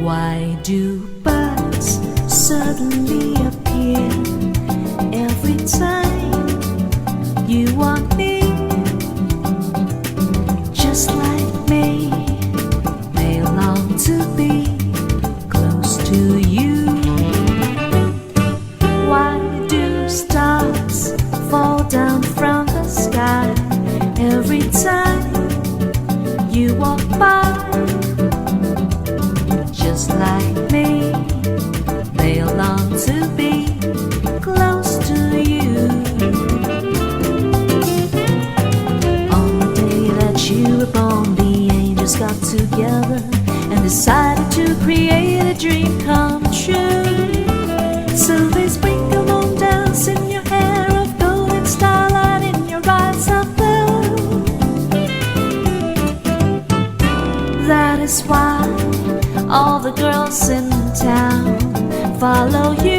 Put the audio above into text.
Why do birds suddenly appear every time you want me? Just like me, they long to be close to you. Why do stars fall down from the sky every time you walk by? Just like me, they long to be close to you. On the day that you were born, the angels got together and decided to create a dream come true. So they sprinkle moon dance in your hair of gold and starlight in your eyes of blue. That is why all the girls in town follow you.